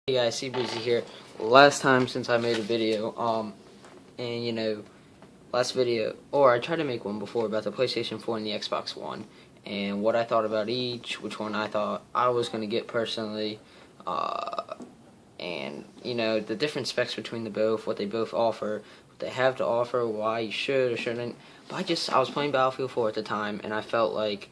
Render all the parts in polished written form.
Hey guys, C-Breezy here. Last time since I made a video, and last video, or I tried to make one before about the PlayStation 4 and the Xbox One, and what I thought about each, which one I thought I was going to get personally, and, the different specs between the both, what they both offer, what they have to offer, why you should or shouldn't. But I was playing Battlefield 4 at the time, and I felt like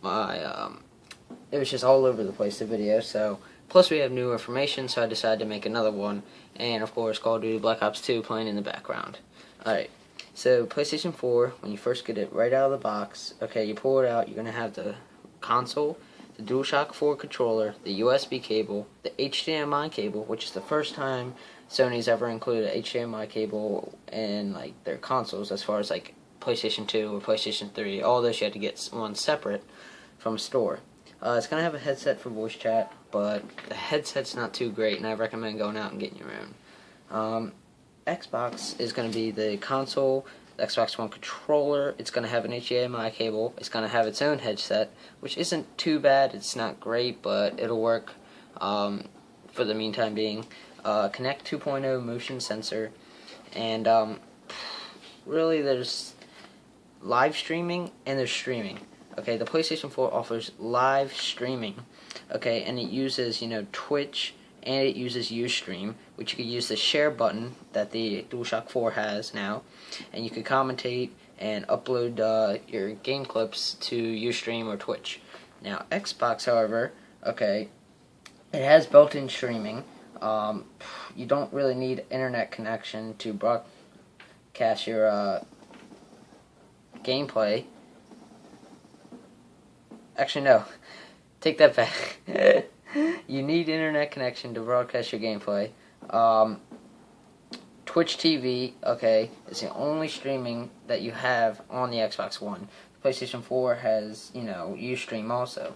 it was just all over the place, the video, so plus we have new information, so I decided to make another one, and of course Call of Duty Black Ops 2 playing in the background. Alright, so PlayStation 4, when you first get it right out of the box, okay, you pull it out, you're going to have the console, the DualShock 4 controller, the USB cable, the HDMI cable, which is the first time Sony's ever included an HDMI cable in their consoles as far as PlayStation 2 or PlayStation 3. All those you had to get one separate from a store. It's going to have a headset for voice chat, but the headset's not too great, and I recommend going out and getting your own. Xbox is going to be the console, the Xbox One controller. It's going to have an HDMI cable. It's going to have its own headset, which isn't too bad. It's not great, but it'll work for the meantime being. Connect 2.0 motion sensor, and really there's live streaming and there's streaming. Okay, the PlayStation 4 offers live streaming, okay, and it uses, Twitch, and it uses Ustream, which you could use the share button that the DualShock 4 has now, and you could commentate and upload your game clips to Ustream or Twitch. Now, Xbox, however, okay, it has built-in streaming. You don't really need internet connection to broadcast your gameplay. Actually, no. Take that back. You need internet connection to broadcast your gameplay. Twitch TV, okay, is the only streaming that you have on the Xbox One. The PlayStation 4 has, Ustream also.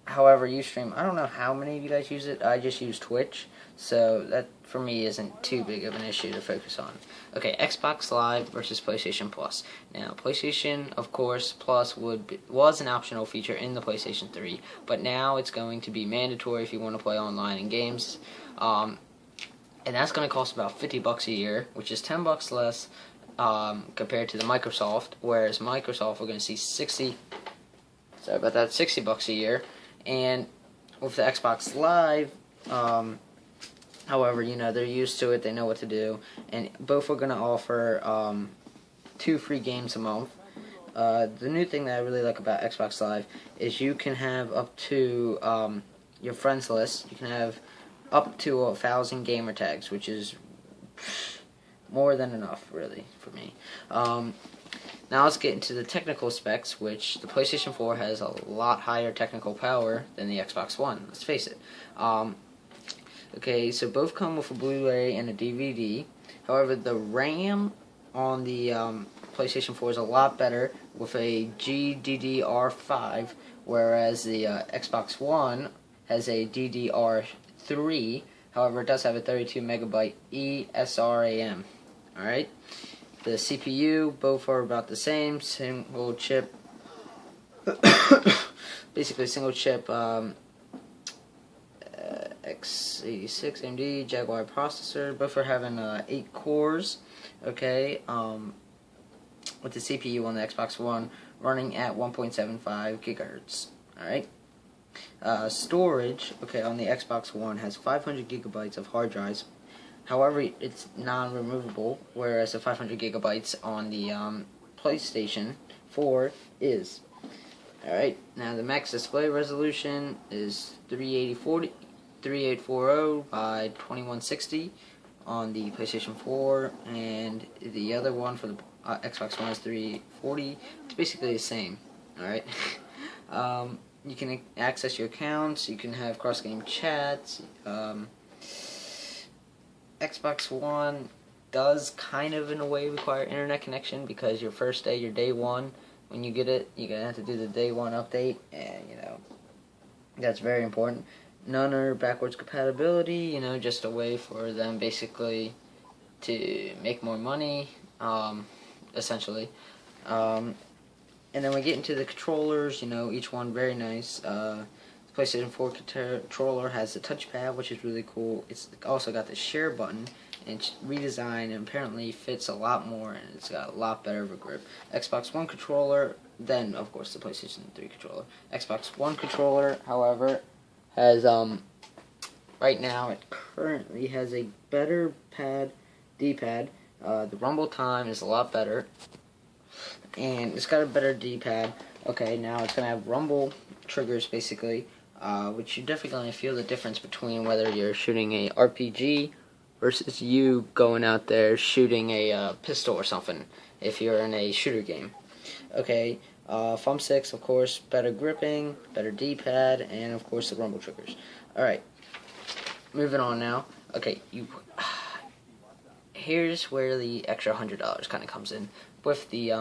However, Ustream, I don't know how many of you guys use it. I just use Twitch, so that for me isn't too big of an issue to focus on. Okay, Xbox Live versus PlayStation Plus. Now, PlayStation, of course, Plus was an optional feature in the PlayStation 3, but now it's going to be mandatory if you want to play online in games. And that's going to cost about $50 a year, which is $10 less compared to the Microsoft, whereas Microsoft we're going to see $60 a year. And with the Xbox Live, however, they're used to it, they know what to do, and both are going to offer 2 free games a month. The new thing that I really like about Xbox Live is you can have up to your friends list. You can have up to 1,000 gamer tags, which is more than enough, really, for me. Now let's get into the technical specs, which the PlayStation 4 has a lot higher technical power than the Xbox One, let's face it. Okay, so both come with a Blu-ray and a DVD. However, the RAM on the PlayStation 4 is a lot better with a GDDR5, whereas the Xbox One has a DDR3. However, it does have a 32 megabyte eSRAM. Alright? The CPU, both are about the same, single chip, basically single chip x86 AMD Jaguar processor. Both are having 8 cores, okay, with the CPU on the Xbox One running at 1.75 gigahertz. Alright. Storage, okay, on the Xbox One has 500 gigabytes of hard drives. However, it's non-removable, whereas the 500 gigabytes on the PlayStation 4 is. Alright, now the max display resolution is 3840 by 2160 on the PlayStation 4, and the other one for the Xbox One is 340. It's basically the same. Alright. You can access your accounts, you can have cross-game chats. Xbox One does kind of in a way require internet connection because your first day, your day one, when you get it, you're going to have to do the day one update, and that's very important. None are backwards compatibility, just a way for them basically to make more money, essentially. And then we get into the controllers, each one very nice. The PlayStation 4 controller has the touchpad, which is really cool. It's also got the share button, and it's redesigned and apparently fits a lot more, and it's got a lot better of a grip. Xbox One controller, then of course the PlayStation 3 controller. Xbox One controller, however, has right now it currently has a better D-pad. The rumble time is a lot better, and it's got a better D-pad. Okay, now it's gonna have rumble triggers basically, which you're definitely gonna feel the difference between whether you're shooting a RPG versus you going out there shooting a pistol or something if you're in a shooter game. Okay, thumbsticks, of course, better gripping, better D-pad, and of course the rumble triggers. Alright, moving on now. Okay, here's where the extra $100 kind of comes in with the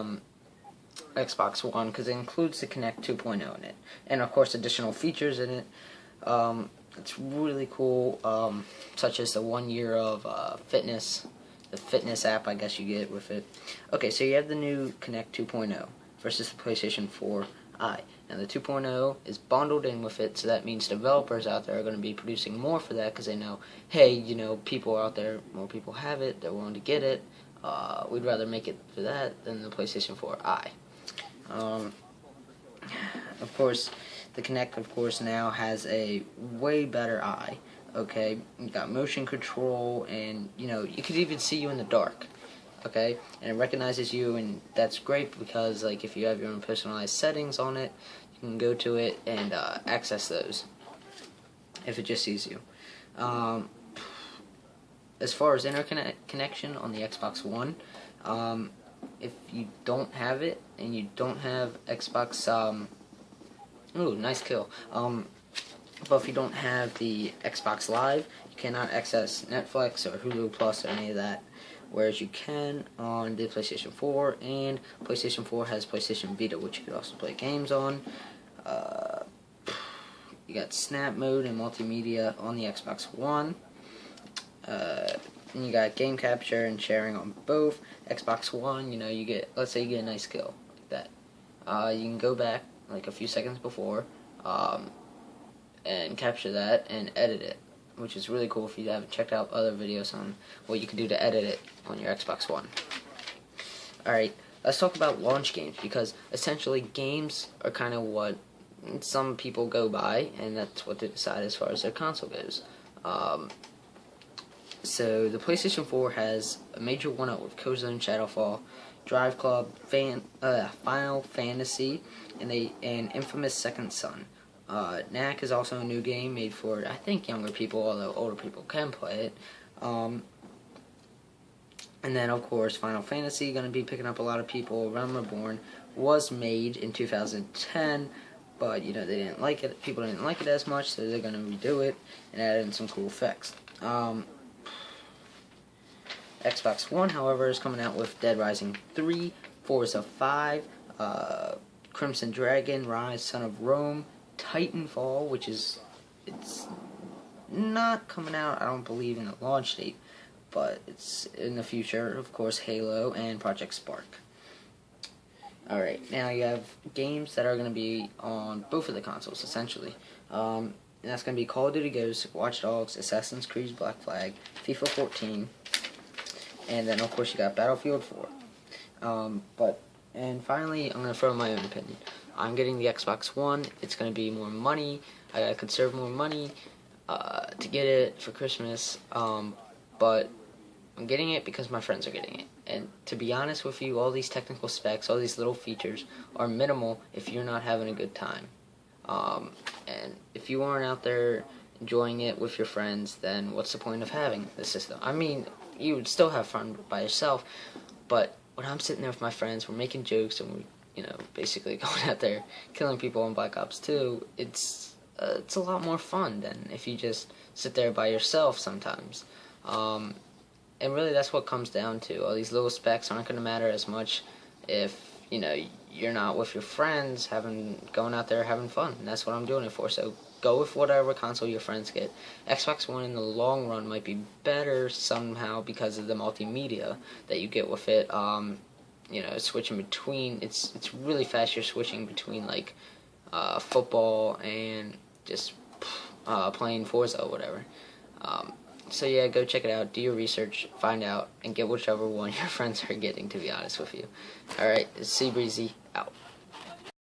Xbox One, because it includes the Kinect 2.0 in it, and of course additional features in it. It's really cool, such as the 1 year of fitness, the fitness app I guess you get with it. Okay, so you have the new Kinect 2.0 versus the PlayStation 4i. Now the 2.0 is bundled in with it, so that means developers out there are going to be producing more for that, because they know, hey, you know, people out there, more people have it, they're willing to get it. We'd rather make it for that than the PlayStation 4i. Of course, the Kinect, of course, now has a way better eye. Okay, you got motion control, and you know, you could even see you in the dark. Okay, and it recognizes you, and that's great because, like, if you have your own personalized settings on it, you can go to it and access those if it just sees you. As far as internet connection on the Xbox One, if you don't have it and you don't have Xbox, ooh, nice kill. But if you don't have the Xbox Live, you cannot access Netflix or Hulu Plus or any of that. Whereas you can on the PlayStation 4, and PlayStation 4 has PlayStation Vita, which you could also play games on. You got Snap Mode and multimedia on the Xbox One. And you got game capture and sharing on both. Xbox One, you know, you get, let's say you get a nice kill like that. You can go back like a few seconds before and capture that and edit it, which is really cool if you haven't checked out other videos on what you can do to edit it on your Xbox One. Alright, let's talk about launch games, because essentially games are kind of what some people go by, and that's what they decide as far as their console goes. So the PlayStation 4 has a major one-up with Killzone Shadowfall, Drive Club, Final Fantasy, and Infamous Second Son. Knack is also a new game made for, I think, younger people, although older people can play it. And then, of course, Final Fantasy, going to be picking up a lot of people. Realm Reborn was made in 2010, but, you know, they didn't like it. People didn't like it as much, so they're going to redo it and add in some cool effects. Xbox One, however, is coming out with Dead Rising 3, Forza 5, Crimson Dragon, Rise, Son of Rome, Titanfall, which is, it's not coming out, I don't believe, in the launch date, but it's in the future. Of course, Halo and Project Spark. Alright, now you have games that are going to be on both of the consoles, essentially. And that's going to be Call of Duty Ghosts, Watch Dogs, Assassin's Creed Black Flag, FIFA 14, and then, of course, you got Battlefield 4. And finally, I'm going to throw my own opinion. I'm getting the Xbox One. It's going to be more money. I got to conserve more money to get it for Christmas. But I'm getting it because my friends are getting it. And to be honest with you, all these technical specs, all these little features are minimal if you're not having a good time. And if you aren't out there enjoying it with your friends, then what's the point of having the system? I mean, you would still have fun by yourself, but when I'm sitting there with my friends, we're making jokes, and we're, you know, basically going out there killing people on Black Ops 2, it's a lot more fun than if you just sit there by yourself sometimes. And really, that's what it comes down to. All these little specs aren't going to matter as much if, you know, you're not with your friends going out there having fun. And that's what I'm doing it for. So go with whatever console your friends get. Xbox One in the long run might be better somehow because of the multimedia that you get with it. You know, switching between, it's really fast. You're switching between like football and just playing Forza or whatever. So yeah, go check it out, do your research, find out, and get whichever one your friends are getting, to be honest with you. Alright, Sea Breezy, out.